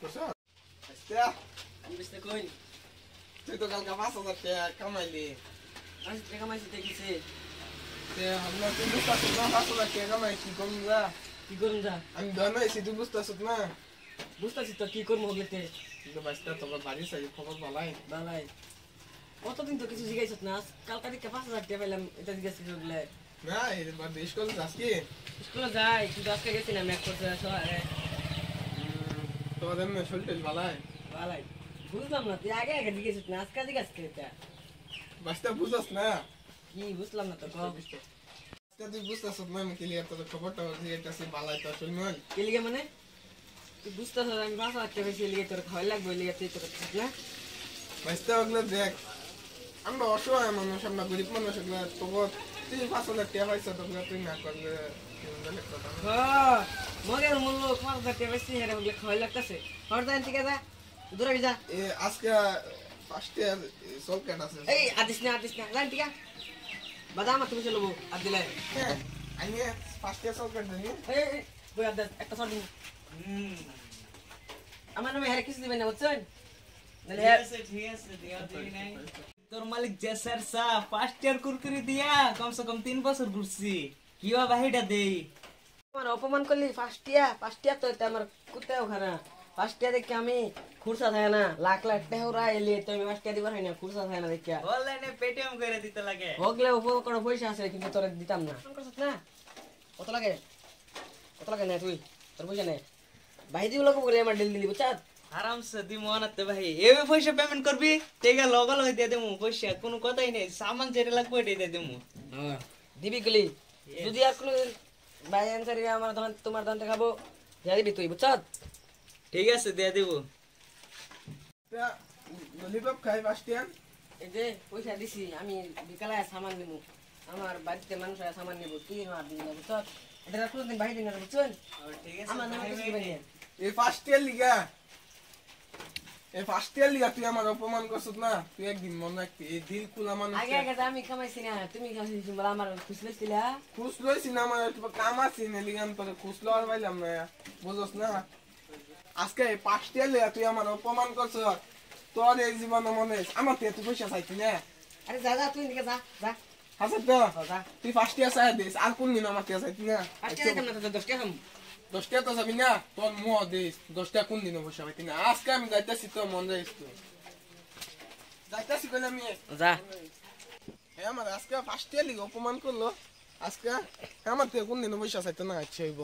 বুঝছো আচ্ছা আমি বুঝতে কই তুই তো কালকে 5,000 টাকা কামাইলি আজ টাকা মাইছি দেখিছে আমরা তুই বুঝতেছিস না 5,000 টাকা কামাই কি করুন যা কি করুন যা আমি ধরনাইছি তুই বুঝতেছিস না বুঝতাছি তো কি করবো হগলেতে কিন্তু বাচ্চা তোমার বাড়ি চাই খবর বলাই বালাই কতদিন তো কিছু জিজ্ঞাসা না কালকা দিকে 5,000 টাকা পেলাম এটা জিজ্ঞাসা করলে না এবার স্কুল যাস কি স্কুলে যাই কিন্তু আজকে গেছি না ম্যাক করতে শহরে তোমার এমনি শরীর বালাই বালাই বুঝলাম না তুই আগে আগে জিজ্ঞাসা না আজকে জিজ্ঞাসা এটা বাচ্চা বুঝাস না কি বুঝলাম না তো তুই বুঝতেছিস না আমি ক্লিয়ার তোর খবরটা জিজ্ঞাসা বালাই তো আসল নয় কি লিগে মানে তুই বুঝতেছ আমি 5,000 টাকা বেশি লিগে তোর খাওয়াই লাগবে লিগে তুই তোর ঠিক না বাচ্চা ওগুলো দেখ আমরা অসহায় মানুষ আমরা গরিব মানুষ ওগুলো তোর তুই 5,000 টাকা পাইছ তোগুলো তুই না করলে মগের মূল্য 5,000 টাকা বেশি হেরে বলে খাওয়াই লাগতেছে হরদান ঠিক আছে দূরে যা আজকে ফার্স্ট ইয়ার সল কাট আছে এই আদিস না লাইন ঠিক আছে বাদাম তুমি চলবো আদিলে আমি ফার্স্ট ইয়ার সল কাট জানি এই বই আদ একটা সর আমার নামে হেরে কিছু দিবেন না বুঝছেন ঠিক আছে দিয়া দিই নাই তোর মালিক জেসার সা ফার্স্ট ইয়ার কুরকুরি দিয়া কমসে কম 3 বছর ঘুরছি কি বাবা হেডা দেই আমার অপমান করলি ফার্স্ট ইয়ার তো এটা আমার কুত্তাও খানা ফার্স্ট ইয়ার দেখি আমি খুরসা থাকে না লাখ লাখ টাকা এলি তো আমি ফার্স্ট ইয়ার দিবার হয় না খুরসা থাকে না দেখিয়া অনলাইনে পেটিএম করে দিতে লাগে হগলে উপর কোনো পয়সা আছে কিন্তু তোর দিতাম না না কত লাগে না তুই তোর পয়সা নেই ভাই দিব লোক বলে আমার দিলি বুঝছাত আরামসে দি মনাতে ভাই এবে পয়সা পেমেন্ট করবি তেগা লগা লগে দিয়ে দেমু পয়সা কোনো কথাই নেই সামান যেটা লাগবে এটাই দিয়ে দেমু হ্যাঁ দিবি গলি যদি আর কোনো ভাই আনসারি আমার দোকান তোমার দোকান খাবো দিয়া দিবি তুই বুঝছাত ঠিক আছে দিয়ে দেব ললিপপ খাই ফার্স্ট ইয়ার এই যে পয়সা দিছি আমি বিকালে সামান নিব আমার বাড়িতে মানুষ সামান নিব তুই আমার দিবি না বুঝছাত এটা কোনদিন বাইরে দিন না বুঝছেন ঠিক আছে আমার নামে কিছু দিবেন না এই ফার্স্ট ইয়ার লিগা তুই আমার অপমান করছিস না তুই একদিন মনে রাখবি এই দিল খুলা মানুষ আগে আগে আমি কামাইছি না তুমি কামাইছি বলে আমার খুশি লাগছিলা খুশ লইছি না আমার কাম আছে না লিগান তোর খুশ লওয়ার পাইলাম না বুঝছ না আজকে এই ফার্স্ট ইয়ার লিগা তুই আমার অপমান করছিস তোর এই জীবনে মনে আমার তুই পয়সা চাইছি না আরে যা তুই দিকে যা হাসত না যা তুই ফার্স্ট ইয়ার চাই দিস আর কোন দিন আমার টিয়া চাইছি না আজকে কেমন তো 10 টাকা 10টা তো যাবি না তোর মুহ দিস 10টা কোন দিন পয়সা পাইতি না আজকে আমি যাইতাছি তো মন যাইস তুই যাইতাছি কইলাম আমি যা আমার আজকে ফার্স্ট ইয়ার লিগে অপমান করলো আজকে আমার তো কোন দিন পয়সা চাইতো না আচ্ছা হইব